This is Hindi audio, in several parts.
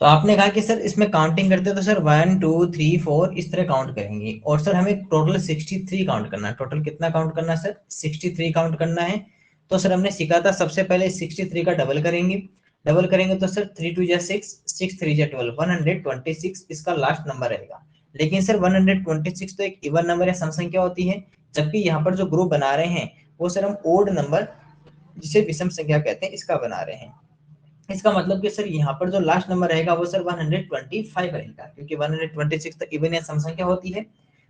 तो आपने कहा कि सर इसमें काउंटिंग करते हैं तो सर 1 2 3 4 इस तरह काउंट करेंगे, और सर हमें टोटल 63 काउंट करना है। टोटल कितना काउंट करना है सर? 63 काउंट करना है। तो सर हमने सीखा था सबसे पहले 63 का डबल करेंगे। डबल करेंगे तो सर 3 2 6, 6 3 12, 126 इसका लास्ट नंबर रहेगा। लेकिन सर 126 तो एक इवन नंबर या सम संख्या होती है, जबकि यहाँ पर जो ग्रुप बना रहे हैं वो सर हम ओड नंबर जिसे विषम संख्या कहते हैं इसका बना रहे हैं। इसका मतलब कि सर यहाँ पर जो लास्ट नंबर रहेगा वो सर 125 रहेगा, क्योंकि 126 तक इवन या सम संख्या होती है।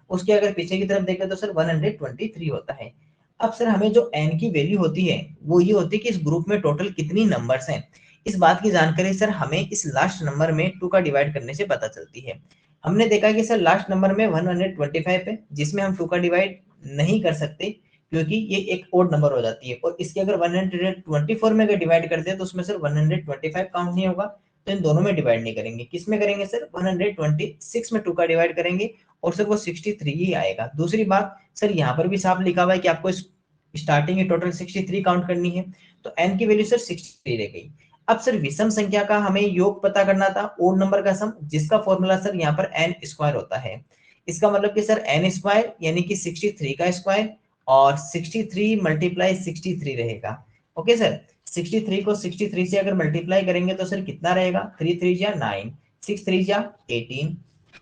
उसके अगर पीछे की तरफ देखें तो सर 123 होता है। अब सर हमें जो n की वैल्यू होती है वो ये होती है कि इस ग्रुप में टोटल कितनी नंबर्स हैं। इस बात की जानकारी सर हमें इस लास्ट नंबर में 2 का डिवाइड करने से पता चलती है। हमने देखा कि सर लास्ट नंबर में 125 है, जिसमें हम 2 का डिवाइड नहीं कर सकते क्योंकि ये एक ओड नंबर हो जाती है, और इसके अगर 124 में अगर डिवाइड करते हैं तो उसमें सर 125 काउंट नहीं होगा, तो इन दोनों में डिवाइड नहीं करेंगे। किस में करेंगे सर? 126 में 2 का डिवाइड करेंगे और सर वो 63 ही आएगा। दूसरी बात सर यहाँ पर भी साफ लिखा हुआ है कि आपको स्टार्टिंग में टोटल 63 काउंट करनी है, तो n की वैल्यू सर 63 रह गई। अब सर विषम संख्या का हमें योग पता करना था, ओड नंबर का सम, जिसका फॉर्मूला सर यहाँ पर n स्क्वायर होता है। इसका मतलब कि सर n स्क्वायर यानी कि 63 का स्क्वायर, और 63 मल्टीप्लाई 63 रहेगा। ओके सर, 63 को 63 से अगर मल्टीप्लाई करेंगे तो सर कितना रहेगा? 3 3 जा 9, 6 3 जा 18,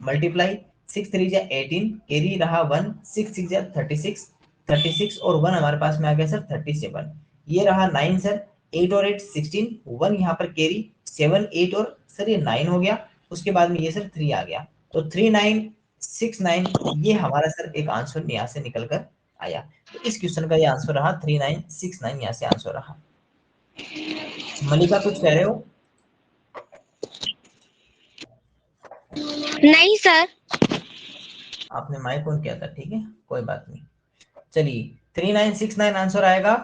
मल्टीप्लाई 6 3 जा 18, कैरी रहा 1, 6 6 जा 36, 36 और 1 हमारे पास में आ गया सर 37। ये रहा 9 सर, 8 और 8 16, 1 यहाँ पर कैरी, 7 8 और सर ये 9 हो गया। उसके बाद में ये सर 3 आ गया, तो 3 9 6 9 ये हमारा सर एक आंसर यहाँ से निकल कर आया। तो इस क्वेश्चन का ये आंसर रहा 3969, यहाँ से आंसर रहा। मलिका कुछ कह रहे हो? नहीं सर। आपने माइक ऑन किया था, ठीक है कोई बात नहीं। चलिए 3969 आंसर आएगा।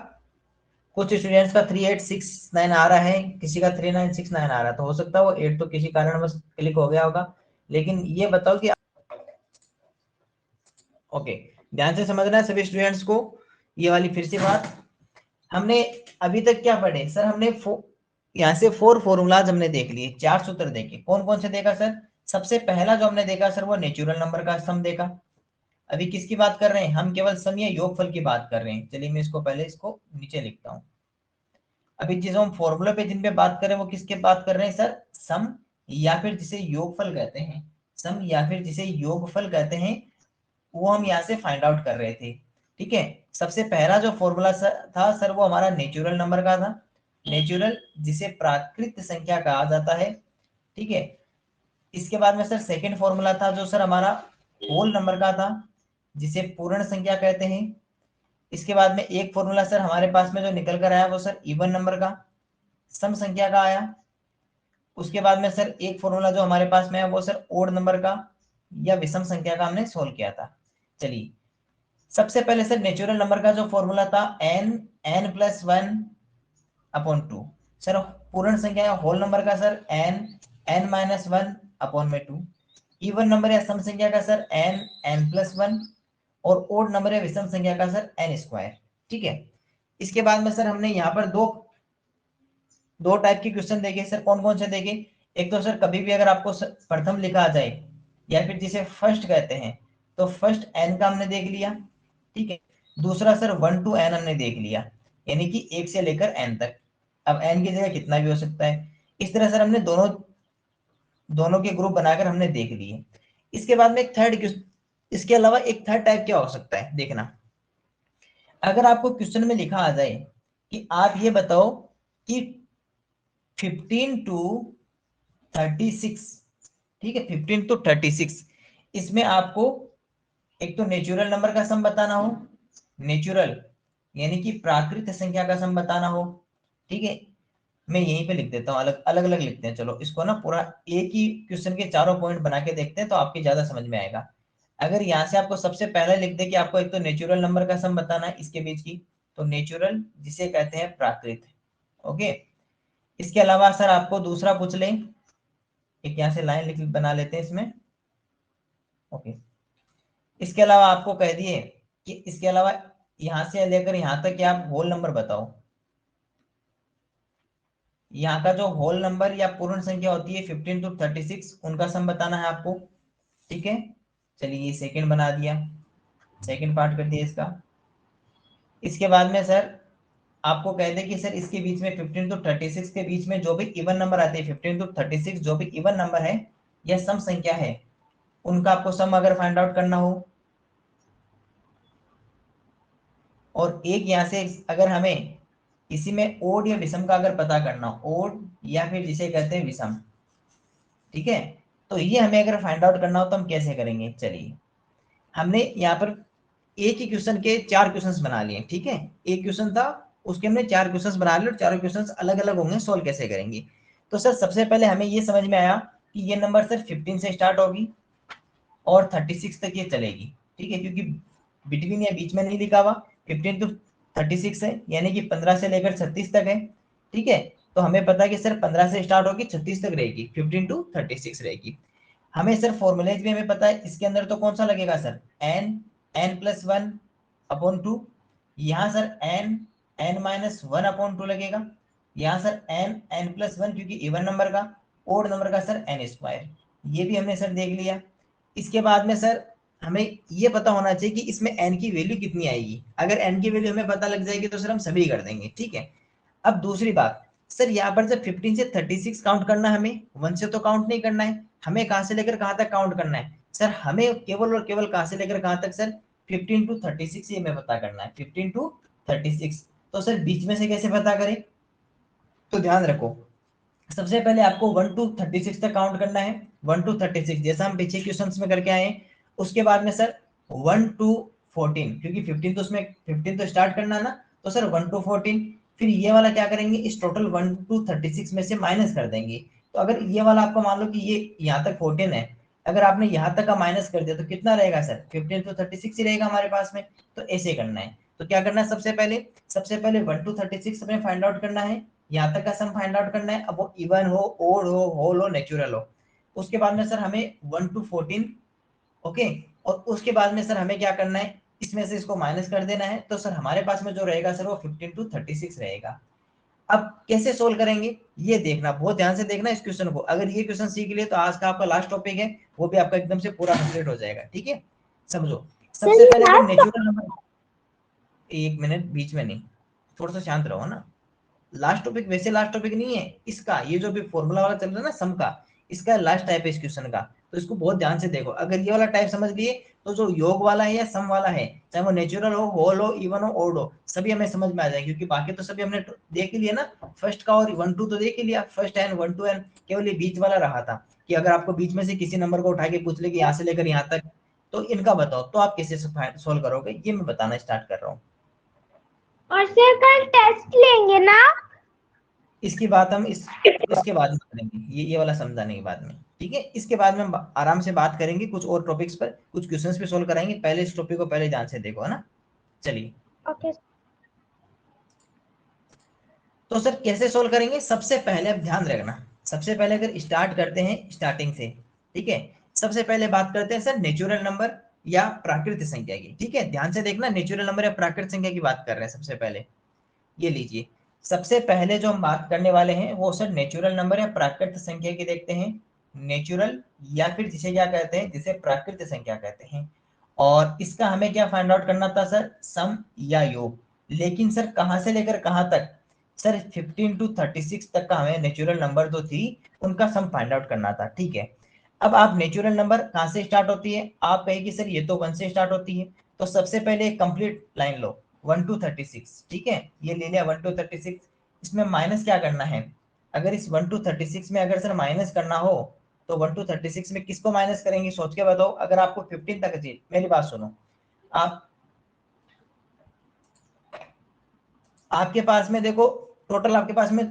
कुछ स्टूडेंट्स का 3869 आ रहा है, किसी का 3969 आ रहा है, तो हो सकता है वो 8 तो किसी कारण बस क्लिक हो गया होगा। लेकिन ये बताओ कि ओके, ध्यान से समझना है सभी स्टूडेंट्स को ये वाली फिर से बात। हमने अभी तक क्या पढ़े सर? हमने यहाँ से 4 फॉर्मूलाज हमने देख लिए, 4 सूत्र देखे। कौन कौन से देखा सर? सबसे पहला जो हमने देखा सर वो नेचुरल नंबर का सम देखा। अभी किसकी बात कर रहे हैं हम? केवल सम या योगफल की बात कर रहे हैं। चलिए मैं इसको पहले इसको नीचे लिखता हूँ। अभी जिस हम फॉर्मूला पे जिन पे बात कर रहे हैं वो किसके बात कर रहे हैं सर? सम या फिर जिसे योगफल कहते हैं, सम या फिर जिसे योगफल कहते हैं, वो हम यहाँ से फाइंड आउट कर रहे थे। ठीक है, सबसे पहला जो फॉर्मूला था सर वो हमारा नेचुरल नंबर का था, नेचुरल जिसे प्राकृत संख्या कहा जाता है। ठीक है, इसके बाद में सर सेकंड फॉर्मूला था जो सर हमारा होल नंबर का था, जिसे पूर्ण संख्या कहते हैं। इसके बाद में एक फॉर्मूला सर हमारे पास में जो निकल कर आया वो सर इवन नंबर का, सम संख्या का आया। उसके बाद में सर एक फॉर्मूला जो हमारे पास में है वो सर ओड नंबर का या विषम संख्या का हमने सोल्व किया था। चलिए सबसे पहले सर नेचुरल नंबर का जो फॉर्मूला था n प्लस 1 अपॉन 2। सर पूर्ण संख्या या होल नंबर का सर n माइनस 1 अपॉन में 2। इवन नंबर या सम संख्या का सर n प्लस 1, और ओड नंबर या विषम संख्या का सर n स्क्वायर। ठीक है, इसके बाद में सर हमने यहाँ पर दो टाइप के क्वेश्चन देखे सर। कौन कौन से देखे? एक तो सर कभी भी अगर आपको प्रथम लिखा आ जाए या फिर जिसे फर्स्ट कहते हैं, तो फर्स्ट n का हमने देख लिया। ठीक है, दूसरा सर 1 to n हमने देख लिया, यानी कि 1 से लेकर n तक। अब n की जगह कितना भी हो सकता है। इस तरह सर हमने दोनों के ग्रुप बनाकर हमने देख लिए। इसके बाद में एक थर्ड, इसके अलावा एक थर्ड टाइप क्या हो सकता है देखना। अगर आपको क्वेश्चन में लिखा आ जाए कि आप ये बताओ कि 15 to 36, ठीक है 15 to 36, इसमें आपको एक तो नेचुरल नंबर का सम बताना हो, नेचुरल यानी कि प्राकृत संख्या का सम बताना हो। ठीक है, मैं यहीं पे लिख देता हूँ, अलग अलग अलग लिखते हैं। चलो इसको ना पूरा एक ही क्वेश्चन के चारों पॉइंट बना के देखते हैं तो आपकी ज्यादा समझ में आएगा। अगर यहाँ से आपको सबसे पहले लिख दे कि आपको एक तो नेचुरल नंबर का सम बताना है इसके बीच की, तो नेचुरल जिसे कहते हैं प्राकृत। ओके, इसके अलावा सर आपको दूसरा पूछ लें, एक यहाँ से लाइन लिख बना लेते हैं इसमें। ओके, इसके अलावा आपको कह दिए कि इसके अलावा यहाँ से लेकर यहाँ तक कि आप होल नंबर बताओ, यहाँ का जो होल नंबर या पूर्ण संख्या होती है 15 to 36 उनका सम बताना है आपको। ठीक है, चलिए ये सेकंड बना दिया, सेकंड पार्ट कर दिया इसका। इसके बाद में सर आपको कहते हैं कि सर इसके बीच में 15 to 36 के बीच में जो भी इवन नंबर आते हैं 15 to 36 जो भी इवन नंबर है या सम संख्या है उनका आपको सम अगर फाइंड आउट करना हो, और एक यहाँ से अगर हमें इसी में ओड या विषम का अगर पता करना हो, ओड या फिर जिसे कहते हैं विषम, ठीक है, तो ये हमें अगर फाइंड आउट करना हो तो हम कैसे करेंगे। चलिए हमने यहाँ पर एक ही क्वेश्चन के 4 क्वेश्चंस बना लिए, ठीक है, एक क्वेश्चन था उसके हमने 4 क्वेश्चंस बना लिए और चारों क्वेश्चंस अलग अलग होंगे, सोल्व कैसे करेंगे। तो सर सबसे पहले हमें ये समझ में आया कि ये नंबर सर 15 से स्टार्ट होगी और 36 तक ये चलेगी, ठीक है, क्योंकि बिटवीन या बीच में नहीं लिखा हुआ, 15 to 36 है यानी कि 15 से लेकर 36 तक है, ठीक है। तो हमें पता है कि सर 15 से स्टार्ट होगी 36 तक रहेगी, 15 to 36 रहेगी। हमें सर फॉर्मूलेज भी हमें पता है, इसके अंदर तो कौन सा लगेगा सर, n+1 अपॉन 2, यहाँ सर n-1 अपॉन 2 लगेगा, यहाँ सर n+1 क्योंकि इवन नंबर का, ओड नंबर का सर n², ये भी हमने सर देख लिया। इसके बाद में सर हमें ये पता होना चाहिए कि इसमें n की वैल्यू कितनी आएगी, अगर n की वैल्यू हमें पता लग जाएगी तो सर हम सभी कर देंगे, ठीक है। अब दूसरी बात सर, यहाँ पर जब 15 से 36 काउंट करना है हमें, 1 से तो काउंट नहीं करना है, हमें कहां से लेकर कहां तक काउंट करना है सर, हमें केवल और केवल कहां से लेकर कहां तक सर, 15 to 36 ये हमें पता करना है, 15 to 36। तो सर बीच में से कैसे पता करें, तो ध्यान रखो सबसे पहले आपको 1 to 36 तक काउंट करना है, 1 to 36 जैसा हम पीछे क्वेश्चंस में करके आए। उसके बाद में सर 1 to 14, क्योंकि 15 तो उसमें 15 तो स्टार्ट करना ना, तो सर 1 to 14, फिर ये वाला क्या करेंगे, इस टोटल 1 to 36 में से माइनस कर देंगे। तो अगर ये वाला आपको मान लो कि ये यहाँ तक 14 है, अगर आपने यहाँ तक का माइनस कर दिया तो कितना रहेगा सर, 15 to 36 ही रहेगा हमारे पास में। तो ऐसे करना है, तो क्या करना है, सबसे पहले 1 to 36 हमें फाइंड आउट करना है, यहाँ तक का सम फाइंड आउट करना है, अब वो इवन हो, ओड हो, होल हो, नेचुरल हो। उसके बाद में सर हमें 1 to 14, ओके, और उसके बाद में सर हमें क्या करना है, इसमें से इसको माइनस कर देना है, तो सर हमारे पास में जो रहेगा सर वो 15 to 36 रहेगा। अब कैसे सोल्व करेंगे ये देखना, बहुत ध्यान से देखना इस क्वेश्चन को, अगर ये क्वेश्चन सीख लिए तो आज का आपका लास्ट टॉपिक है वो भी आपका एकदम से पूरा कंप्लीट हो जाएगा, ठीक है। समझो सबसे पहले अगर नेचुरल नंबर, एक मिनट बीच में नहीं, थोड़ा सा शांत रहो ना, लास्ट टॉपिक वैसे लास्ट टॉपिक नहीं है इसका, ये जो भी फॉर्मूला वाला चल रहा है ना सम का, इसका लास्ट टाइप है इस क्वेश्चन का, तो इसको बहुत ध्यान से देखो, अगर ये वाला टाइप समझ लिए तो जो योग वाला है या सम वाला है, चाहे वो नेचुरल हो, होल हो, इवन हो, ओड हो, सभी हमें समझ में आ जाएंगे, क्योंकि बाकी तो सभी हमने देख ही लिया ना, फर्स्ट का और 1 2 तो देख ही लिया, फर्स्ट एन 1 2 एन, केवल ये बीच वाला रहा था कि अगर आपको बीच में से किसी नंबर को उठा के पूछ ले कि यहाँ से लेकर यहाँ तक, तो इनका बताओ, तो आप कैसे सोल्व करोगे ये मैं बताना स्टार्ट कर रहा हूँ। और सर कल टेस्ट लेंगे ना? इसकी बात हम इसके बाद में करेंगे, ये वाला समझाने के बाद में, ठीक है, इसके बाद में हम आराम से बात करेंगे कुछ और टॉपिक्स पर, कुछ क्वेश्चंस पे सोल्व कराएंगे, पहले इस टॉपिक को पहले ध्यान से देखो, है ना। चलिए ओके। तो सर कैसे सोल्व करेंगे, सबसे पहले अब ध्यान रखना, सबसे पहले अगर स्टार्ट करते हैं स्टार्टिंग से, ठीक है, सबसे पहले बात करते हैं सर नेचुरल नंबर या प्राकृतिक संख्या की, ठीक है, ध्यान से देखना, नेचुरल नंबर या प्राकृतिक संख्या की बात कर रहे हैं सबसे पहले। ये लीजिए, सबसे पहले जो हम बात करने वाले हैं वो सर नेचुरल नंबर या प्राकृतिक संख्या की देखते हैं, नेचुरल या फिर जिसे क्या कहते हैं, जिसे प्राकृतिक संख्या कहते हैं। और इसका हमें क्या फाइंड आउट करना था सर, सम या योग, लेकिन सर कहां से लेकर कहां तक, सर 15 to 36 तक का हमें नेचुरल नंबर जो थी उनका सम फाइंड आउट करना था, ठीक है। अब आप नेचुरल नंबर कहां से स्टार्ट होती है, आप कहेगी सर ये तो 1 से स्टार्ट होती है, तो सबसे पहले एक कंप्लीट लाइन लो, 1 to 36, ठीक है, ये ले लिया 1 to 36, इसमें माइनस क्या करना है, अगर इस 1 to 36 में अगर सर माइनस करना हो तो 1 to 36 में किसको माइनस करेंगे, सोच के बताओ, अगर आपको 15 तक चाहिए, मेरी बात सुनो, आप आपके पास में देखो, टोटल आपके पास में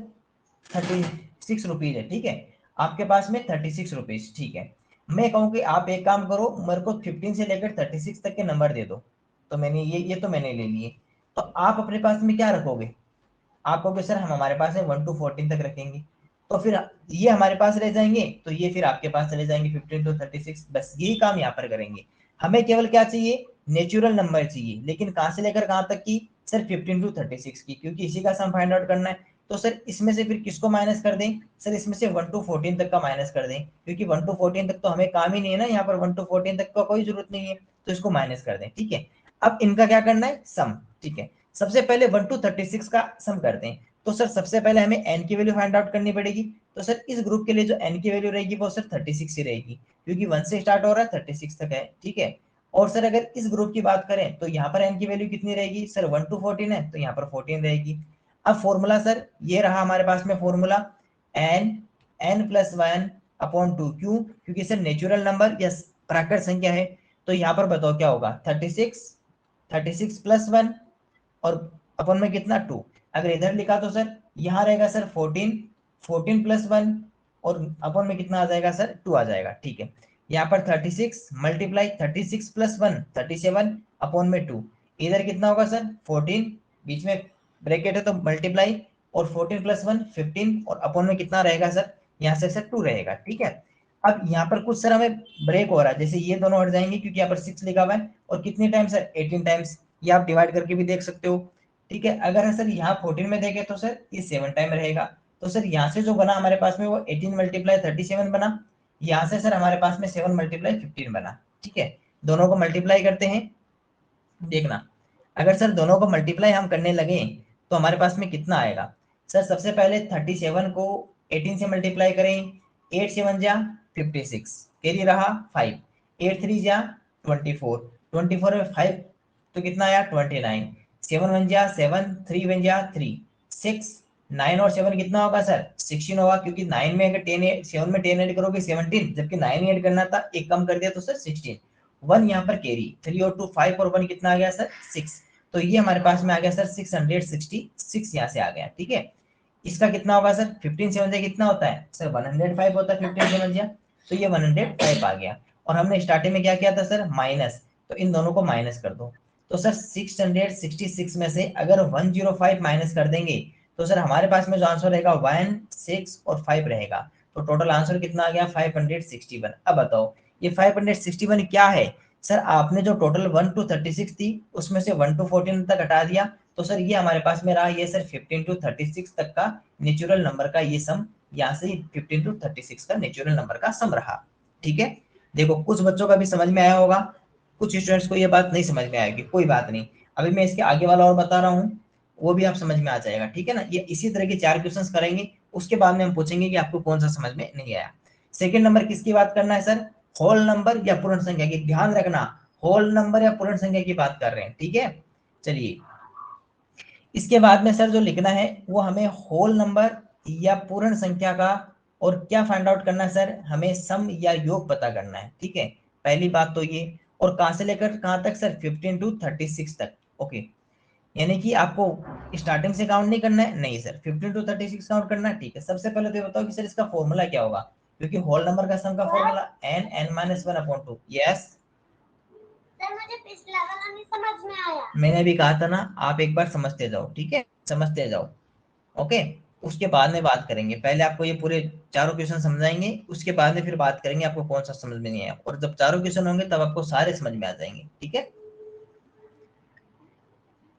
36 रुपीज है, ठीक है, आपके पास में 36 रुपीज, ठीक है। मैं कहूँ कि आप एक काम करो, मेरे को 15 से लेकर 36 तक के नंबर दे दो, तो मैंने ये तो मैंने ले लिए, तो आप अपने पास में क्या रखोगे, आप कहोगे सर हम हमारे पास है 1 to 14 तक रखेंगे, तो फिर ये हमारे पास रह जाएंगे, तो ये फिर आपके पास चले जाएंगे 15 to 36, बस यही काम यहाँ पर करेंगे। हमें केवल क्या चाहिए, नेचुरल नंबर चाहिए, लेकिन कहां से लेकर कहां तक की, सर 15 to 36 की, क्योंकि इसी का सम फाइंड आउट करना है। तो सर इसमें से फिर किसको माइनस कर दें? सर इसमें से 1 to 14 तक का माइनस कर दें, क्योंकि 1 to 14 तक तो हमें काम ही नहीं है ना, यहाँ पर 1 to 14 तक का कोई जरूरत नहीं है, तो इसको माइनस कर दें। ठीक है, अब इनका क्या करना है? सम। ठीक है, सबसे पहले 1 to 36 का सम करते हैं। तो सर सबसे पहले हमें n की वैल्यू फाइंड आउट करनी पड़ेगी। तो सर इस ग्रुप के लिए जो n की वैल्यू रहेगी वो सर 36 ही रहेगी, क्योंकि 1 से स्टार्ट हो रहा है 36 तक है। ठीक है, और सर अगर इस ग्रुप की बात करें तो यहाँ पर n की वैल्यू कितनी रहेगी? सर 1 to 14 है, तो यहाँ पर 14 रहेगी। अब फॉर्मूला सर ये रहा हमारे पास में फॉर्मूला, n+1 अपॉन 2। क्यों? क्योंकि सर नेचुरल नंबर या प्राकृत संख्या है। तो यहाँ पर बताओ क्या होगा? 36 प्लस 1 और अपन में कितना? 2। अगर इधर लिखा तो सर यहाँ रहेगा सर 14 प्लस 1 और अपन में कितना आ जाएगा सर? 2 आ जाएगा। ठीक है, यहाँ पर 36 मल्टीप्लाई 36 प्लस 1 37 अपॉन में 2। इधर कितना होगा सर? 14, बीच में ब्रैकेट है तो मल्टीप्लाई, और 14 प्लस 1 15 और अपॉन में कितना रहेगा सर? यहाँ से सर 2 रहेगा। ठीक है, अब यहाँ पर कुछ सर हमें ब्रेक हो रहा है, जैसे ये दोनों हट जाएंगे क्योंकि यहाँ पर 6 लिखा हुआ है, और कितनी टाइम सर? 18 टाइम्स। ये आप डिवाइड करके भी देख सकते हो। ठीक है, अगर सर यहाँ 14 में देखें तो सर ये 7 टाइम रहेगा। तो सर यहाँ से जो बना हमारे पास में वो 18 मल्टीप्लाई 37 बना, यहाँ से सर हमारे पास में 7 मल्टीप्लाई 15 बना। ठीक है, दोनों को मल्टीप्लाई करते हैं। देखना, अगर सर दोनों को मल्टीप्लाई हम करने लगे तो हमारे पास में कितना आएगा? सर सबसे पहले 37 को 18 से मल्टीप्लाई करें, 8 7 जा 56, कैरी रहा 5, 8 3 जा 24, 24 में 5 तो कितना आया? 29, 7 1 जा 7, 3 1 जा 3, 6, 9 और 7 कितना होगा सर? 16 होगा, क्योंकि 9 में अगर 10 7 में 10 ऐड करोगे 17, जबकि 9 ऐड करना था, एक कम कर दिया तो सर 16। 1 यहाँ पर कैरी, 3 और 2 5 और 1 कितना आ गया सर? 6। तो ये हमारे पास में आ गया सर 666 यहाँ से आ गया। ठीक है, इसका कितना होगा सर? 15 7 से कितना होता है सर? 105 होता है 15 7 जा, तो ये 105 आ गया। और हमने स्टार्टिंग में क्या किया था सर? माइनस, तो इन दोनों को माइनस कर दो। तो सर 666 में से अगर 105 माइनस कर देंगे तो सर हमारे पास में जो आंसर रहेगा 1 6 और 5 रहेगा। तो टोटल आंसर कितना आ गया? 561। अब बताओ ये 561 क्या है? सर आपने जो टोटल 1 to 36 थी उसमें से 1 to 14 तक हटा दिया, तो सर ये हमारे पास में रहा ये सर 15 to 36 तक का नेचुरल नंबर का ये सम, यहाँ से 15 to 36 का नेचुरल नंबर का सम रहा। ठीक है, देखो कुछ बच्चों का भी समझ में आया होगा, कुछ स्टूडेंट्स को ये बात नहीं समझ में आएगी, कोई बात नहीं। अभी मैं इसके आगे वाला और बता रहा हूँ, वो भी आप समझ में आ जाएगा। ठीक है ना, ये इसी तरह के 4 क्वेश्चंस करेंगे, उसके बाद में हम पूछेंगे कि आपको कौन सा समझ में नहीं आया। सेकंड नंबर किसकी बात करना है सर? होल नंबर या पूर्ण संख्या की। ध्यान रखना, होल नंबर या पूर्ण संख्या की बात कर रहे हैं। ठीक है, चलिए इसके बाद में सर जो लिखना है वो हमें होल नंबर या पूर्ण संख्या का, और क्या फाइंड आउट करना है सर? हमें सम या योग पता करना है। ठीक है, पहली बात तो ये, और कहां से लेकर कहां तक सर? 15 to 36 तक। ओके, यानी कि आपको स्टार्टिंग से काउंट नहीं करना है, नहीं सर 15 to 36 काउंट करना है। ठीक है, सबसे पहले तो ये बताओ कि सर इसका फॉर्मूला क्या होगा, क्योंकि होल नंबर का सम का फॉर्मूला n(n-1/2)। यस, सर मुझे पिछला वाला नहीं समझ में आया। मैंने भी कहा था ना, आप एक बार समझते जाओ। ठीक है, समझते जाओ। ओके, उसके बाद में बात करेंगे, पहले आपको ये पूरे चारों क्वेश्चन समझाएंगे, उसके बाद में फिर बात करेंगे आपको कौन सा समझ में नहीं आया, और जब चारों क्वेश्चन होंगे तब आपको सारे समझ में आ जाएंगे। ठीक है,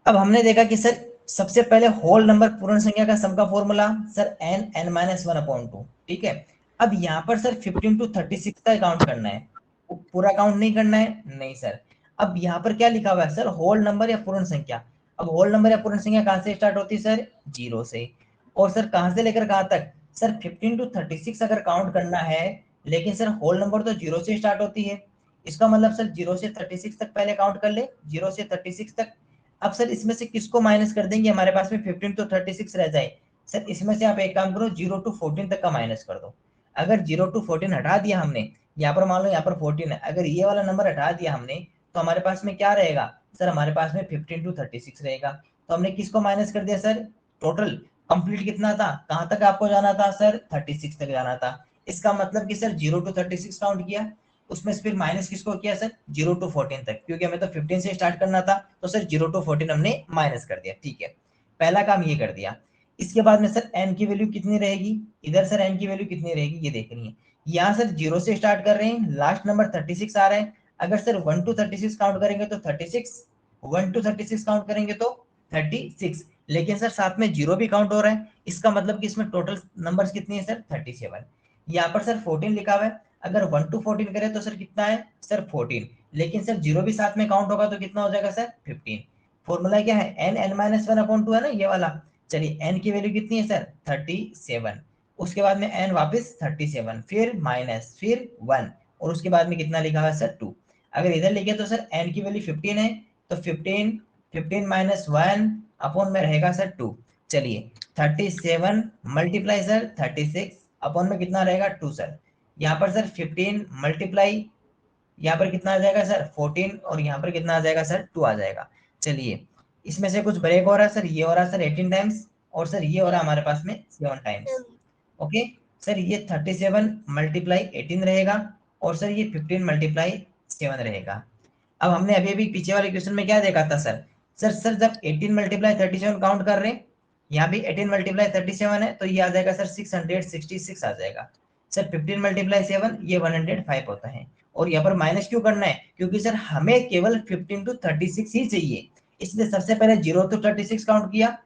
अब हमने देखा कि सर सबसे पहले होल नंबर पूर्ण संख्या का सम का फॉर्मूला सर n(n-1/2)। ठीक है, अब यहाँ पर सर 15 to 36 का काउंट करना है, पूरा काउंट नहीं करना है, नहीं सर। अब यहाँ पर क्या लिखा हुआ है सर? होल नंबर या पूर्ण संख्या। अब होल नंबर या पूर्ण संख्या कहाँ से स्टार्ट होती है सर? 0 से। और सर कहाँ से लेकर कहाँ तक? सर 15 to 36 अगर काउंट करना है, लेकिन सर होल नंबर तो 0 से स्टार्ट होती है, इसका मतलब सर 0 से 36 तक पहले काउंट कर ले, 0 से 36 तक। अब सर इसमें से किसको माइनस कर देंगे? हमारे पास में 15 to 36 रह जाए। सर इसमें से आप एक काम करो, 0 to 14 तक का माइनस कर दो। अगर 0 to 14 हटा दिया हमने, यहाँ पर मान लो यहाँ पर 14 है, अगर ये वाला नंबर हटा दिया हमने तो हमारे पास में क्या रहेगा सर? हमारे पास में 15 to 36 रहेगा। तो हमने किसको माइनस कर दिया सर? टोटल कंप्लीट कितना था, कहां तक आपको जाना था सर? 36 तक जाना था। इसका मतलब कि सर 0 to 36 काउंट किया, उसमें से फिर माइनस किसको किया सर? 0 to 14 तक, क्योंकि हमें तो 15 से स्टार्ट करना था, तो सर 0 to 14 हमने माइनस कर दिया। ठीक है, पहला काम ये कर दिया। इसके बाद में सर n की वैल्यू कितनी रहेगी? इधर सर n की वैल्यू कितनी रहेगी ये देखनी है। यहाँ सर 0 से स्टार्ट कर रहे हैं, लास्ट नंबर 36 आ रहा है। अगर सर 1 to 36 काउंट करेंगे तो 36, 1 to 36 काउंट करेंगे तो 36, लेकिन सर साथ में जीरो भी काउंट हो रहा है, इसका मतलब कि इसमें टोटल नंबर्स कितनी है सर 37। यहाँ पर सर 14 लिखा हुआ है, अगर 1 to 14 करें तो सर कितना है सर 14, लेकिन सर जीरो भी साथ में काउंट होगा तो कितना हो जाएगा सर 15। फॉर्मूला क्या है n(n-1/2) है ना ये वाला। चलिए n की वैल्यू कितनी है सर 37, उसके बाद में n वापस 37, फिर माइनस, फिर 1, और उसके बाद में कितना लिखा हुआ है सर 2। अगर इधर लिखे तो सर n की वैल्यू 15 है, तो 15 माइनस 1 अपॉन में रहेगा सर 2। चलिए 37 मल्टीप्लाई सर 36 अपॉन में कितना रहेगा 2 सर। यहाँ पर सर 15 मल्टीप्लाई, यहाँ पर कितना आ जाएगा सर 14, और यहाँ पर कितना आ जाएगा सर 2 आ जाएगा। चलिए इसमें से कुछ ब्रेक हो रहा है सर, ये हो रहा है सर 18 टाइम्स, और सर ये हो रहा है हमारे पास में 7 टाइम्स। ओके सर, ये 37 मल्टीप्लाई 18 रहेगा, और सर ये 15 मल्टीप्लाई 7 रहेगा। अब हमने अभी अभी पीछे वाले क्वेश्चन में क्या देखा था सर, सर जब 18 मल्टीप्लाई 37 काउंट कर रहे हैं, यहाँ भी 18 मल्टीप्लाई 37 है, तो ये आ जाएगा सर 666 आ जाएगा। सर 15 मल्टीप्लाई 7 ये 105 होता है, और यहाँ पर माइनस क्यों करना है, क्योंकि सर हमें केवल 15 to 36 ही चाहिए, इसलिए सबसे पहले 0 to 36 काउंट किया,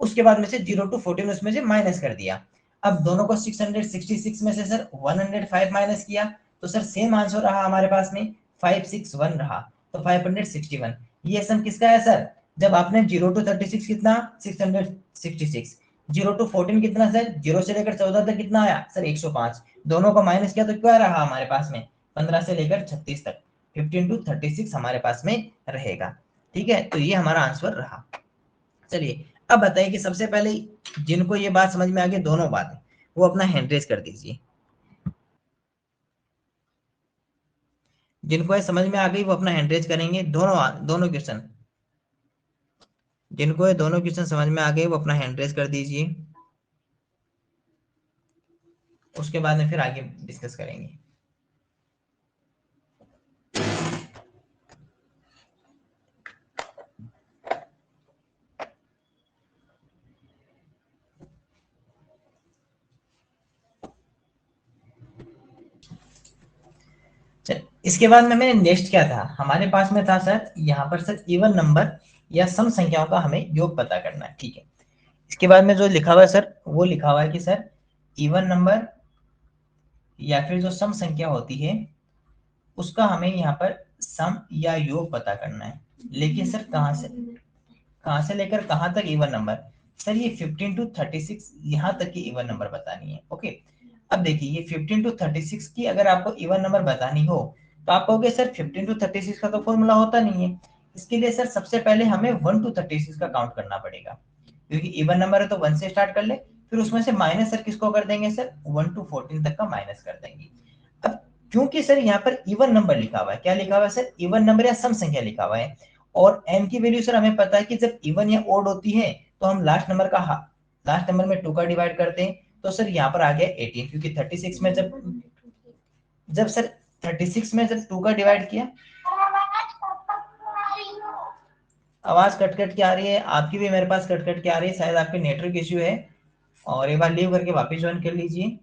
उसके बाद में से 0 to 14 उसमें से माइनस कर दिया। अब दोनों को 666 में से सर 105 माइनस किया, तो सर सेम आंसर रहा हमारे पास में 561 रहा, तो 561। ये सम किसका है सर, जब आपने 0 to 36 कितना 666, 0 to 14 कितना सर, 0 से लेकर 14 तक कितना आया सर 105, दोनों को माइनस किया तो क्या रहा हमारे पास में 15 से लेकर 36 तक, 15 to 36 हमारे पास में रहेगा। ठीक है, तो ये हमारा आंसर रहा। चलिए अब बताइए कि सबसे पहले जिनको ये बात समझ में आ गई, दोनों बातें, वो अपना हैंड रेज कर दीजिए। जिनको ये समझ में आ गई वो अपना हैंड रेज करेंगे, दोनों दोनों क्वेश्चन। जिनको ये दोनों क्वेश्चन समझ में आ गए वो अपना हैंड रेज कर दीजिए, उसके बाद में फिर आगे डिस्कस करेंगे। चल, इसके बाद में मैंने नेक्स्ट क्या था, हमारे पास में था सर यहाँ पर सर इवन नंबर या सम संख्याओं का हमें योग पता करना है। ठीक है, इसके बाद में जो लिखा हुआ है सर, वो लिखा हुआ है कि सर इवन नंबर या फिर जो सम संख्या होती है उसका हमें यहाँ पर सम या योग पता करना है। लेकिन सर कहाँ से लेकर कहाँ तक इवन नंबर, सर ये 15 to 36 यहाँ तक की इवन नंबर बतानी है। ओके, अब देखिए ये 15 to 36 की अगर आपको इवन नंबर बतानी हो तो आप कहोगे सर 15 to 36 का तो फॉर्मूला होता नहीं है। इसके लिए सर सबसे पहले हमें 1 to 36 का काउंट करना पड़ेगा, क्योंकि इवन नंबर है तो 1 से स्टार्ट कर ले, फिर उसमें से माइनस सर किसको कर देंगे सर 1 to 14 तक का माइनस कर देंगे। अब क्योंकि सर यहाँ पर इवन नंबर लिखा हुआ है, क्या लिखा हुआ है सर, इवन नंबर या सम संख्या लिखा हुआ है, और n की वैल्यू सर हमें पता है कि जब इवन या ओड होती है तो हम लास्ट नंबर में 2 का डिवाइड करते हैं, तो सर यहाँ पर आ गया 18, क्योंकि 36 में जब सर 36 में जब 2 का डिवाइड किया, आवाज कट कट के आ रही है आपकी भी, मेरे पास कट कट के आ रही है, शायद आपके नेटवर्क इश्यू है, और एक बार लीव करके वापस ज्वाइन कर लीजिए।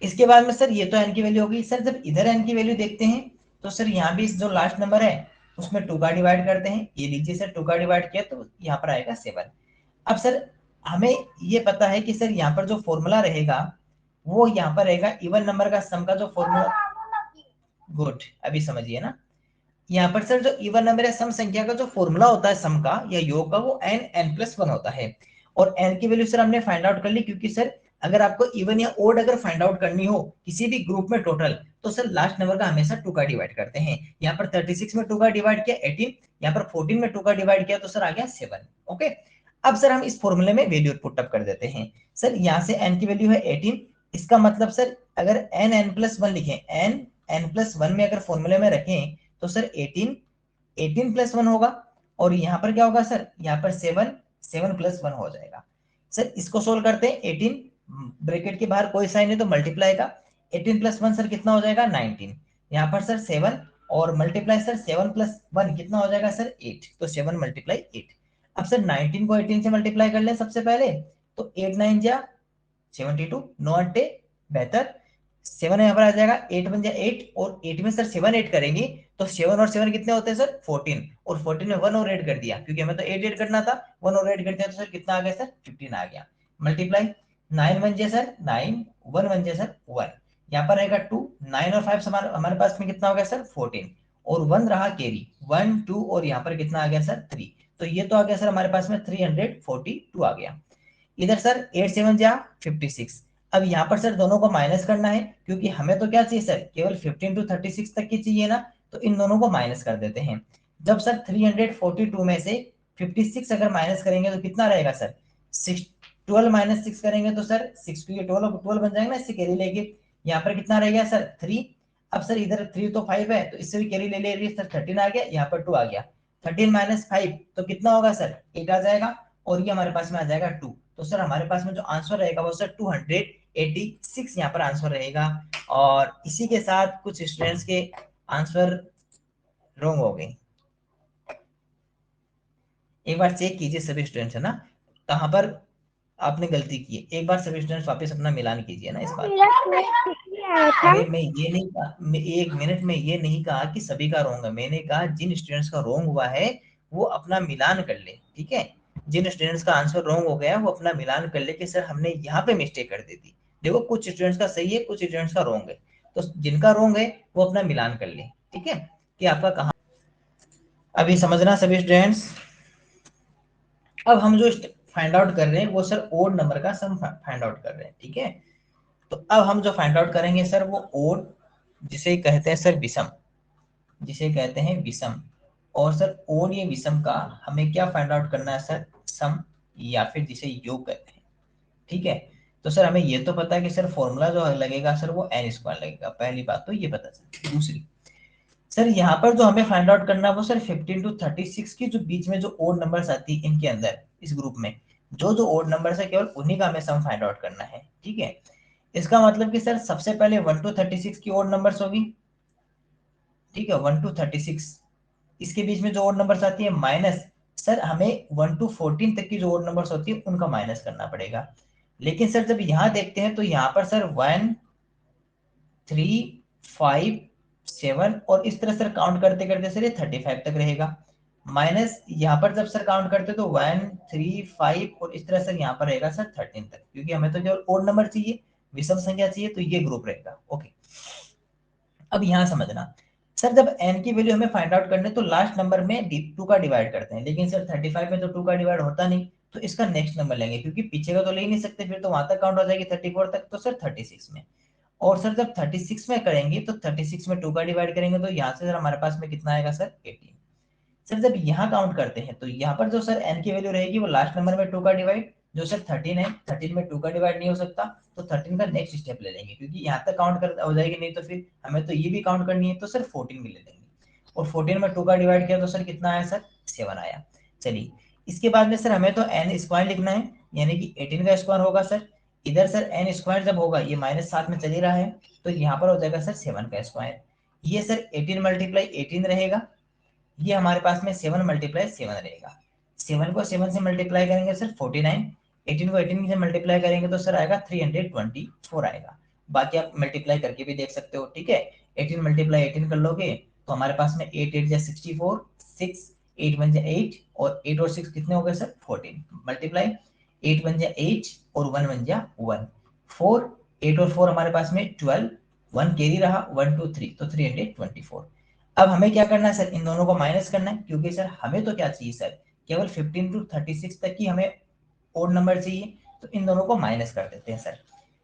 इसके बाद में सर ये तो n की वैल्यू होगी, सर जब इधर n की वैल्यू देखते हैं तो सर यहाँ भी जो लास्ट नंबर है उसमें 2 का डिवाइड करते हैं, ये लीजिए सर 2 का डिवाइड किया तो यहाँ पर आएगा 7। अब सर हमें ये पता है कि सर यहाँ पर जो फॉर्मूला रहेगा वो यहाँ पर रहेगा इवन नंबर का सम का जो फॉर्मूला, गुड, अभी समझिए ना, यहाँ पर सर जो इवन नंबर है सम संख्या का जो फॉर्मूला होता है सम का या योग का, वो n+1 होता है, और n की वैल्यू सर हमने फाइंड आउट कर ली, क्योंकि सर अगर आपको इवन या ओड अगर फाइंड आउट करनी हो किसी भी ग्रुप में टोटल, तो सर लास्ट नंबर का हमेशा 2 का डिवाइड करते हैं। यहाँ पर 36 में 2 का डिवाइड किया 18, यहाँ पर 14 में 2 का डिवाइड किया तो सर आ गया 7। ओके, अब सर हम इस फॉर्मूले में वैल्यू पुट अप कर देते हैं। सर यहाँ से n की वैल्यू है 18, इसका मतलब सर अगर n+1 लिखें, n+1 में अगर फॉर्मूले में रखें तो सर 18+1 होगा, और यहाँ पर क्या होगा सर, यहाँ पर 7+1 हो जाएगा। सर इसको सोल्व करते हैं, 18 ब्रैकेट के बाहर कोई साइन है तो मल्टीप्लाई का, 18+1 सर कितना हो जाएगा 19, यहाँ पर सर 7 और मल्टीप्लाई सर 7+1 कितना हो जाएगा सर 8, तो 7 × 8। अब सर 19 को 18 से मल्टीप्लाई कर ले सबसे पहले, तो 8 9 जा 72, 9 8 72, 7 यहाँ पर आ जाएगा, 8 बन जाए 8, और 8 में सर 7 ऐड करेंगे तो 7 और 7 कितने होते हैं सर 14, और 14 में 1 और ऐड कर दिया क्योंकि हमें तो 8 ऐड करना था, 1 और ऐड कर दिया तो सर कितना आ गया सर 15 आ गया। मल्टीप्लाई 9 बन जाए सर 9, 1 बन जाए सर 1, यहाँ पर रहेगा 2, 9 और 5 हमारे पास में कितना हो गया सर 14, और 1 रहा कैरी 1 2, और यहाँ पर कितना आ गया सर 3, तो ये तो आ गया सर हमारे पास में 342 आ गया। इधर सर 8 7 जा 56। अब यहाँ पर सर दोनों को माइनस करना है क्योंकि हमें तो क्या चाहिए सर केवल 15 टू 36 तक की चाहिए ना, तो इन दोनों को माइनस कर देते हैं। जब सर 342 में से 56 अगर माइनस करेंगे तो कितना रहेगा सर 6, 12 माइनस 6 करेंगे तो सर 6 टू 12 12 बन जाएगा ना, इससे कैरी लेके यहाँ पर कितना रहेगा सर 3। अब सर इधर 3 तो 5 है तो इससे भी कैरी ले ले सर 13 आ गया, यहाँ पर 2 आ गया, 13 माइनस 5 तो कितना होगा सर 8 आ जाएगा, और ये हमारे पास में आ जाएगा 2। तो सर हमारे पास में जो आंसर रहेगा वो सर 286 यहाँ पर आंसर रहेगा। और इसी के साथ कुछ स्टूडेंट्स के आंसर रॉन्ग हो गए। एक बार चेक कीजिए सभी स्टूडेंट्स, है ना, कहाँ पर आपने गलती की है। एक बार सभी स्टूडेंट्स वापस अपना मिलान कीजिए ना इस बात मेरा स्कोर ठीक ही आया था। अरे मैं ये नहीं कहा, एक मिनट में ये नहीं कहा कि सभी का रोंग है, मैंने कहा जिन स्टूडेंट्स का रोंग हुआ है वो अपना मिलान कर ले, ठीक है। जिन स्टूडेंट्स का आंसर रोंग हो गया वो अपना मिलान कर ले कि सर हमने यहाँ पे मिस्टेक कर दी थी। देखो कुछ स्टूडेंट्स का सही है, कुछ स्टूडेंट्स का रोंग है, तो जिनका रोंग है वो अपना मिलान कर ले, ठीक है, कि आपका कहाँ। अभी समझना सभी स्टूडेंट्स। अब हम जो फाइंड आउट कर रहे हैं वो सर ओड नंबर का सम फाइंड आउट कर रहे हैं, ठीक है। तो अब हम जो फाइंड आउट करेंगे सर वो ओड, जिसे कहते हैं सर विषम, जिसे कहते हैं विषम। और सर ओड या विषम का हमें क्या फाइंड आउट करना है सर सम, या फिर जिसे योग कहते हैं, ठीक है। तो सर हमें ये तो पता है कि सर फॉर्मूला जो लगेगा सर वो एन स्क्वायर लगेगा, पहली बात तो ये पता चल। दूसरी सर यहाँ पर जो हमें फाइंड आउट करना है वो सर 15 टू 36 की जो बीच में जो ओड नंबर्स आती है इनके अंदर इस ग्रुप में जो जो ओड नंबर्स है केवल उन्हीं का हमें सम फाइंड आउट करना है, ठीक है। इसका मतलब कि सर सबसे पहले 1 टू 36 की ओड नंबर्स होगी, ठीक है, 1 टू 36, इसके बीच में जो ओड नंबर्स आती है माइनस सर हमें 1 टू 14 तक की जो ओड नंबर्स होती है उनका माइनस करना पड़ेगा। लेकिन सर जब यहाँ देखते हैं तो यहाँ पर सर 1 3 5 7 और इस तरह सर काउंट करते करते सर ये 35 तक रहेगा, माइनस यहाँ पर जब सर काउंट करते तो 1 3 5 और इस तरह सर यहाँ पर रहेगा सर 13 तक, क्योंकि हमें तो केवल ओड नंबर चाहिए, विषम संख्या चाहिए, तो ये ग्रुप रहेगा। ओके, अब यहाँ समझना सर जब n की वैल्यू हमें फाइंड आउट करने तो लास्ट नंबर में 2 का डिवाइड करते हैं, लेकिन सर 35 में तो 2 का डिवाइड होता नहीं, तो इसका नेक्स्ट नंबर लेंगे क्योंकि पीछे का तो ले ही नहीं सकते, फिर तो वहां तक काउंट हो जाएगी 34 तक, तो सर 36 में। और सर जब 36 में करेंगे तो 36 में 2 का डिवाइड करेंगे तो यहाँ से सर हमारे पास में कितना आएगा सर 18। सर जब यहाँ काउंट करते हैं तो यहाँ पर जो सर n की वैल्यू रहेगी वो लास्ट नंबर में 2 का डिवाइड, जो सर 13 है 13 में 2 का डिवाइड नहीं हो सकता, तो 13 का नेक्स्ट स्टेप ले लेंगे क्योंकि यहाँ तक काउंट कर हो जाएगी, नहीं तो फिर हमें तो ये भी काउंट करनी है, तो सर 14 भी ले लेंगे, और 14 में 2 का डिवाइड किया तो सर कितना आया सर 7 आया। चलिए इसके बाद में सर हमें तो n स्क्वायर लिखना है, यानी कि 18 का स्क्वायर होगा सर, इधर सर n स्क्वायर जब होगा ये माइनस 7 में चल ही रहा है तो यहाँ पर हो जाएगा सर 7 का स्क्वायर, ये सर 18 मल्टीप्लाई 18 रहेगा, ये हमारे पास में 7 मल्टीप्लाई 7 रहेगा, 7 को 7 से मल्टीप्लाई करेंगे सर 49, 18 को 18 से मल्टीप्लाई करेंगे तो सर आएगा 324 आएगा। बाकी आप मल्टीप्लाई करके भी देख सकते हो, ठीक है। 18 मल्टीप्लाई 18 कर लोगे तो हमारे पास में 8 8 जा 64, 6 8 बन जा 8, और 8 और 6 कितने हो गए सर 14, मल्टीप्लाई 8 बन जा 8 और 1 बन जा 1, 4 8 और 4 हमारे पास में 12, 1 कैरी रहा 1 2 3 तो 324। अब हमें क्या करना है सर इन दोनों को माइनस करना है, क्योंकि सर हमें तो क्या चाहिए सर केवल 15 टू 36 तक की हमें ओड नंबर चाहिए, तो इन दोनों को माइनस कर देते हैं सर,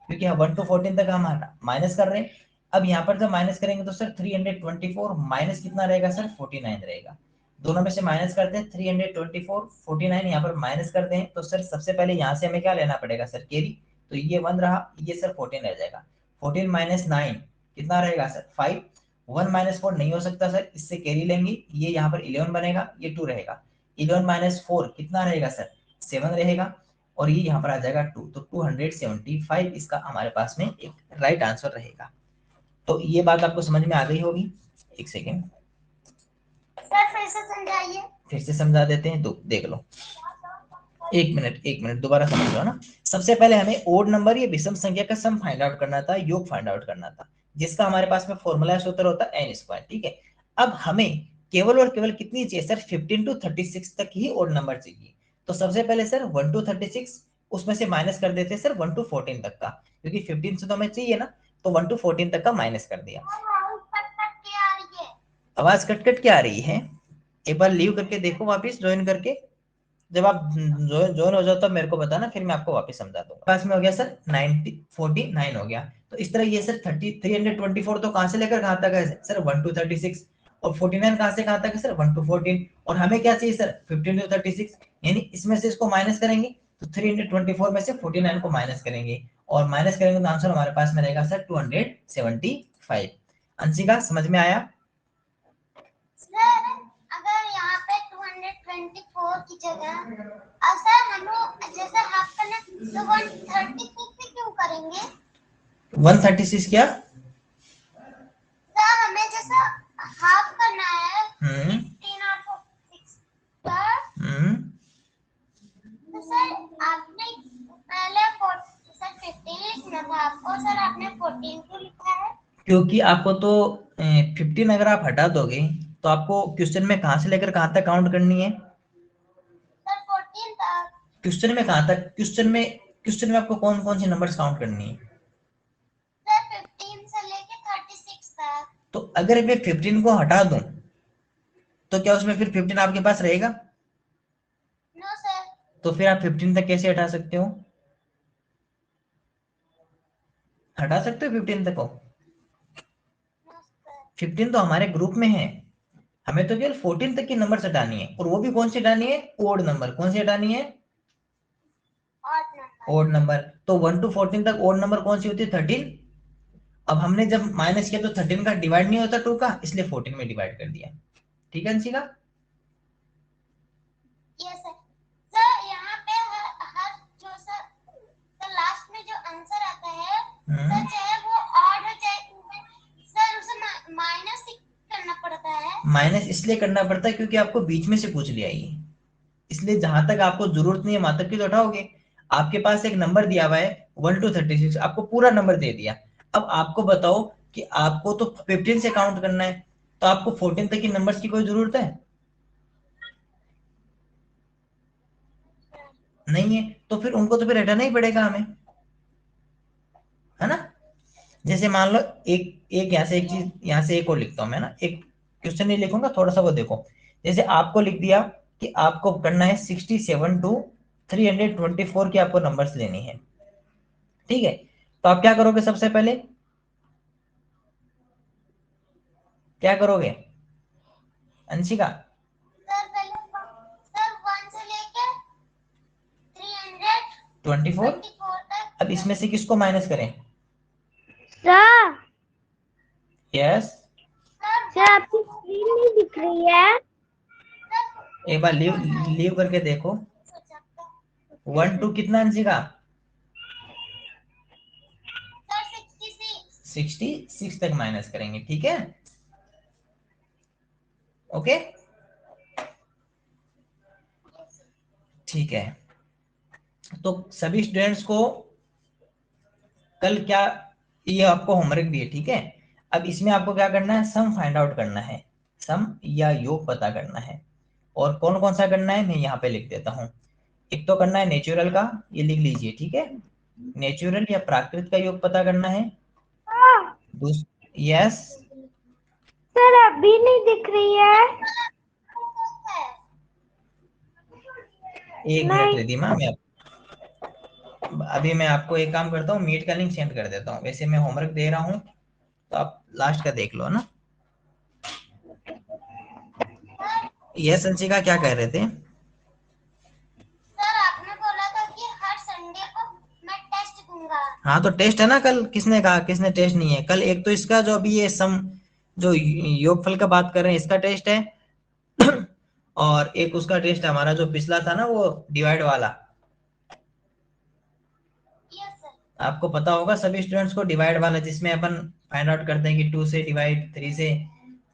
क्योंकि 1 टू 14 तक हम माइनस कर रहे हैं। अब यहाँ पर जब माइनस करेंगे तो सर 324 माइनस कितना रहेगा सर 49 रहेगा, दोनों में से माइनस करते हैं 324 49 यहाँ पर माइनस करते हैं, तो सर सबसे पहले यहाँ से हमें क्या लेना पड़ेगा सर कैरी, तो ये 1 रहा, ये सर 14 रह जाएगा, 14 माइनस 9 कितना रहेगा सर 5, 1 माइनस 4 नहीं हो सकता सर, इससे कैरी लेंगे, ये यहाँ पर 11 बनेगा, ये 2 रहेगा, 11 माइनस 4 कितना रहेगा सर 7 रहेगा, और ये यहाँ पर आ जाएगा 2, तो 275 इसका हमारे पास में एक राइट आंसर रहेगा। तो ये बात आपको समझ में आ गई होगी। एक सेकेंड सर फिर से समझाइए। फिर से समझा देते हैं, तो देख लो। एक मिनट दोबारा समझ लो ना। सबसे पहले हमें ओड नंबर या विषम संख्या का सम फाइंड आउट करना था, योग फाइंड आउट करना था, जिसका हमारे पास में फॉर्मूला सूत्र होता है एन स्क्वायर। ठीक है, अब हमें केवल और केवल कितनी चाहिए सर, 15 to 36 तक ही ओड नंबर चाहिए। तो सबसे पहले सर 1 to 36, उसमें से माइनस कर देते हैं सर 1 to 14 तक का, क्योंकि 15 से तो हमें चाहिए ना, तो 1 to 14 तक का माइनस कर दिया। आवाज कट कट के आ रही है, एक बार लीव करके देखो, वापस ज्वाइन करके, जब आप ज्वाइन हो जाओ तब मेरे को बताना, फिर मैं आपको वापस समझा दूंगा। पास में हो गया सर 49 हो गया। तो इस तरह ये सर 324 तो कहां से लेकर कहां तक है सर 1 to 36, और 49 कहां से कहां तक है सर 1 to 14, और हमें क्या चाहिए सर 15 to 36, यानी इसमें से इसको माइनस करेंगे तो 324 में से 49 को माइनस करेंगे, और माइनस करेंगे तो आंसर हमारे पास में रहेगा सर 275। अंशिका समझ में आया? सर अगर यहाँ पे 224 की जगह सर हमें जैसे हाफ करना तो 136 से क्यों करेंगे? 136 क्या सर हमें जैसा हाफ करना है 15 और 6 पर, तो सर आपने पहले सर 15 लिखना था आपको, सर आपने 14 क्यों लिखा है? क्योंकि आपको तो 15 अगर आप हटा दोगे तो आपको क्वेश्चन में कहां से लेकर कहां तक काउंट करनी है सर 14 तक। क्वेश्चन में कहां तक, क्वेश्चन में आपको कौन कौन से नंबर्स काउंट करनी है? सर 15 से लेके 36 तक। तो अगर मैं 15 को हटा दूं तो क्या उसमें फिर 15 आपके पास रहेगा? No sir. तो फिर आप 15 तक कैसे हटा सकते हो? हटा सकते हो 15 तक को? No sir. 15 तो हमारे ग्रुप में है, हमें तो केवल 14 तक की नंबर हटानी है, और वो भी कौन सी हटानी है, ओड नंबर। कौन सी हटानी है? Odd number. तो 1 to 14 तक ओड नंबर कौन सी होती है, 13। अब हमने जब माइनस किया तो 13 का डिवाइड नहीं होता 2 का, इसलिए 14 में डिवाइड कर दिया। ठीक है अंशिका? Yes sir. सर यहाँ पे हर जो सर लास्ट में जो आंसर आता है सर चाहे वो ऑड हो चाहे सर उसे माइनस करना पड़ता है। माइनस इसलिए करना पड़ता है क्योंकि आपको बीच में से पूछ लिया ये, इसलिए जहां तक आपको जरूरत नहीं है वहां तक की तो उठाओगे। आपके पास एक नंबर दिया हुआ है 1 to 36, आपको पूरा नंबर दे दिया। अब आपको बताओ कि आपको तो 15 से काउंट करना है, तो आपको 14 तक की नंबर्स की कोई जरूरत है नहीं है, तो फिर उनको तो फिर हटाना ही पड़ेगा हमें, है ना? जैसे मान लो एक एक यहाँ से एक चीज, यहाँ से एक और लिखता हूँ मैं ना, एक क्वेश्चन नहीं लिखूंगा, थोड़ा सा वो देखो। जैसे आपको लिख दिया कि आपको करना है 67 to 324 की आपको नंबर्स लेनी है। ठीक है, तो आप क्या करोगे, सबसे पहले क्या करोगे अंशिका? सर पहले सर 1 से लेके 24। 324 तक। अब इसमें से किसको माइनस करें? सर यस, सर आपकी स्क्रीन नहीं दिख रही है। एक बार लीव लीव करके देखो। 1 to कितना अंशिका? सर 66 तक माइनस करेंगे। ठीक है, ओके, ठीक है। तो सभी स्टूडेंट्स को कल क्या, ये आपको होमवर्क दिए, ठीक है? अब इसमें आपको क्या करना है, सम फाइंड आउट करना है, सम या योग पता करना है। और कौन कौन सा करना है मैं यहाँ पे लिख देता हूँ। एक तो करना है नेचुरल का, ये लिख लीजिए, ठीक है? नेचुरल या प्राकृत का योग पता करना है। यस, सर अभी नहीं दिख रही है। एक मिनट रिधिमा, मैं अभी मैं आपको एक काम करता हूँ, मीट का लिंक सेंड कर देता हूँ। वैसे मैं होमवर्क दे रहा हूँ तो आप लास्ट का देख लो ना। यस अंशिका, क्या कह रहे थे? सर आपने बोला था कि हर संडे को मैं टेस्ट दूंगा। हाँ तो टेस्ट है ना कल, किसने कहा किसने टेस्ट नहीं है कल? एक तो इसका जो अभी ये सम जो योगफल का बात कर रहे हैं इसका टेस्ट है और एक उसका टेस्ट हमारा जो पिछला था ना वो डिवाइड वाला। Yes sir. आपको पता होगा सभी स्टूडेंट्स को, डिवाइड वाला जिसमें अपन फाइंड आउट करते हैं कि 2 से डिवाइड 3 से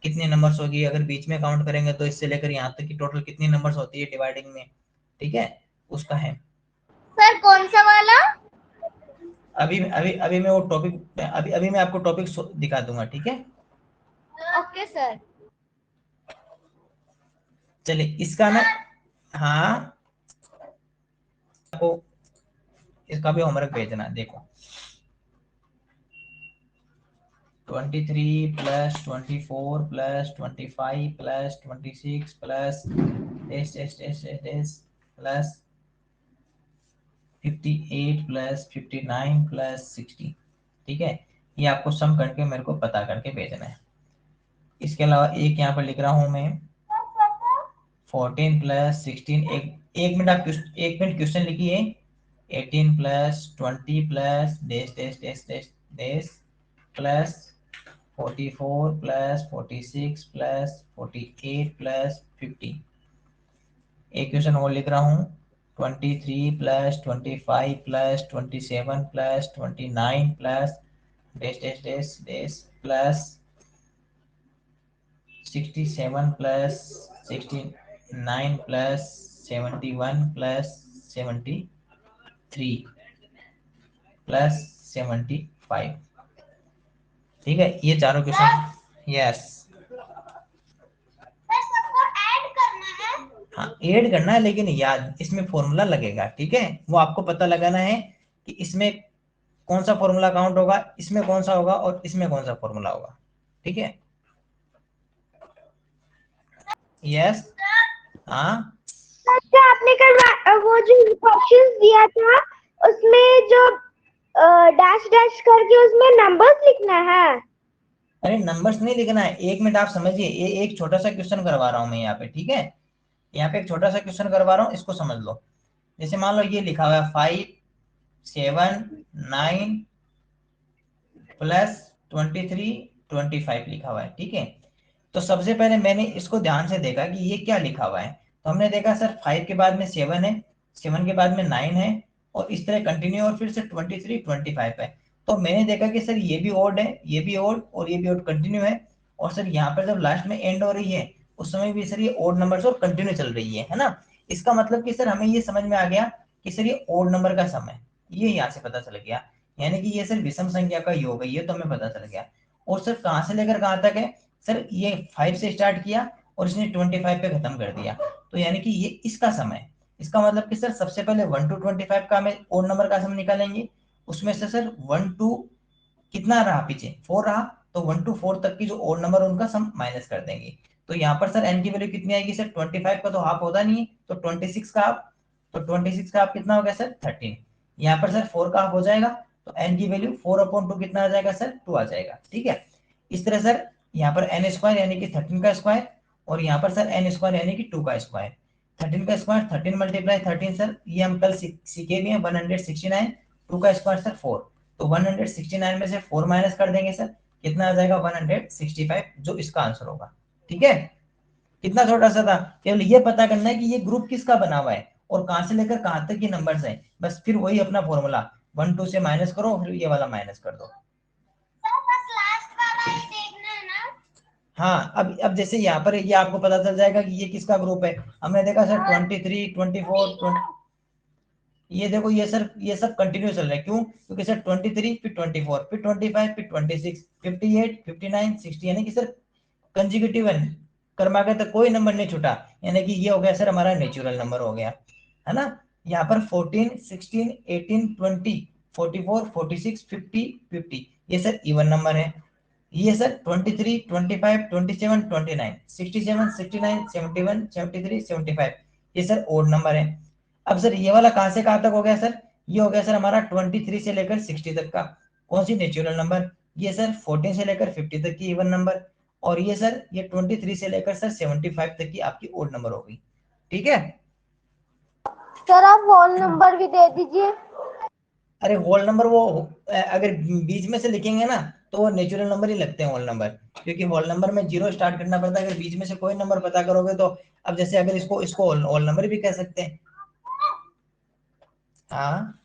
कितने नंबर्स होगी, अगर बीच में काउंट करेंगे तो इससे लेकर यहाँ तक की टोटल कितनी नंबर्स होती है डिवाइडिंग में। ठीक है, उसका है। सर कौन सा वाला? अभी अभी अभी मैं वो टॉपिक अभी अभी मैं आपको टॉपिक दिखा दूंगा, ठीक है। Okay sir. चलिए इसका ना, हाँ आपको इसका भी होमवर्क भेजना, देखो 23 plus 24 plus 25 plus 26 plus plus 58 plus 59 plus 60, ठीक है। ये आपको सम करके मेरे को पता करके भेजना है। इसके अलावा एक यहाँ पर लिख रहा हूं मैं 14 प्लस 16, एक मिनट आप एक मिनट क्वेश्चन लिखिए। 18 plus 20 plus dash dash dash dash dash plus 44 plus 46 plus 48 plus 50। एक क्वेश्चन और लिख रहा हूँ 23 plus 25 plus 27 plus 29 plus dash dash dash dash plus 67 plus 69 plus 71 plus 73 plus 75, ठीक है। ये चारों क्वेश्चन, यस सर सबको ऐड करना है? हाँ ऐड करना है, लेकिन याद इसमें फॉर्मूला लगेगा, ठीक है। वो आपको पता लगाना है कि इसमें कौन सा फॉर्मूला काउंट होगा, इसमें कौन सा होगा और इसमें कौन सा फॉर्मूला होगा, ठीक है। यस, हाँ अच्छा आपने कल वो जो क्वेश्चंस दिया था उसमें जो डैश डैश करके उसमें नंबर्स लिखना है। अरे नंबर्स नहीं लिखना है, एक मिनट आप समझिए। ये एक छोटा सा क्वेश्चन करवा रहा हूं मैं यहाँ पे, ठीक है। यहाँ पे एक छोटा सा क्वेश्चन करवा रहा हूँ, इसको समझ लो। जैसे मान लो ये लिखा हुआ है 5 7 9 प्लस 23 25 लिखा हुआ है, ठीक है। तो सबसे पहले मैंने इसको ध्यान से देखा कि ये क्या लिखा हुआ है। तो हमने देखा सर 5 के बाद में 7 है, 7 के बाद में 9 है, और इस तरह कंटिन्यू, और फिर से 23 25 है। तो मैंने देखा कि सर ये भी ओड है, ये भी ओड, और ये भी ओड कंटिन्यू है। और सर यहाँ पर जब लास्ट में एंड हो रही है उस समय भी सर ये ओड नंबर और कंटिन्यू चल रही है ना। इसका मतलब कि सर हमें ये समझ में आ गया कि सर ये ओड नंबर का सम है। ये यहाँ से पता चल गया, यानी कि ये सर विषम संख्या का योग है, ये तो हमें पता चल गया। और सर कहाँ से लेकर कहाँ तक है, सर ये 5 से स्टार्ट किया और इसने 25 पे खत्म कर दिया। तो यानी कि ये इसका सम है। इसका मतलब कि सर सबसे पहले 1 to 25 का हमें ओड नंबर का सम निकालेंगे। उसमें से सर 1 to कितना रहा, पीछे 4 रहा, तो 1 to 4 तक की जो ओड नंबर उनका सम माइनस कर देंगे। तो यहाँ पर सर एन की वैल्यू कितनी आएगी सर, 25 का तो हाफ होता नहीं है, तो 26 का हाफ। तो 26 का हाफ कितना हो गया सर, 13। यहाँ पर सर 4 का हाफ हो जाएगा, तो एन की वैल्यू 4/2 कितना आ जाएगा सर, 2 आ जाएगा, ठीक है। इस तरह सर यहाँ पर एन स्क्वायर यानी कि 13 का स्क्वायर, और यहाँ पर सर एन स्क्वायर यानी कि 2 का स्क्वायर। 13 का स्क्वायर 13 मल्टीप्लाई 13 सर, ये हम कल सीखे भी हैं 169। 2 का स्क्वायर सर 4, तो 169 में से 4 माइनस कर देंगे सर, कितना आ जाएगा 165, जो इसका आंसर होगा, ठीक है। कितना छोटा सा था, केवल ये पता करना है कि ये ग्रुप किसका बना हुआ है और कहां से लेकर कहां तक की नंबर्स है। बस फिर वही अपना फॉर्मूला 1 2 से माइनस करो, फिर ये वाला माइनस कर दो। सर बस लास्ट वाला ही देखना है ना? हाँ, अब जैसे यहाँ पर ये आपको पता चल जाएगा कि ये किसका ग्रुप है। हमने देखा सर 23 24 ये देखो, ये सर ये सब कंटिन्यू चल रहा है, क्यों, क्योंकि सर 23 फिर 24 फिर 25 फिर 26 58 59 60, यानी कि सर कंजिक्यूटिव है, कर्मा के तक कोई नंबर नहीं छूटा। यानी कि ये हो गया सर हमारा नेचुरल नंबर हो गया, है ना। यहाँ पर 14 16 18 20 44 46 50 50 ये सर इवन नंबर है। ये सर 23 25 27 29 67 69 71 73 75 ये सर ओड नंबर है। अब सर ये वाला कहां से कहां तक हो गया सर, ये हो गया सर हमारा 23 से लेकर 60 तक का कौन सी नेचुरल नंबर, ये सर 14 से लेकर 50 तक की इवन नंबर, और ये सर ये 23 से लेकर सर 75 तक की आपकी ओड नंबर हो गई, ठीक है। सर आप होल नंबर भी दे दीजिए। अरे होल नंबर वो अगर बीच में से लिखेंगे ना तो वो नेचुरल नंबर ही लगते हैं होल नंबर, क्योंकि होल नंबर में जीरो स्टार्ट करना पड़ता है। अगर बीच में से कोई नंबर पता करोगे तो, अब जैसे अगर इसको इसको होल नंबर भी कह सकते हैं। हाँ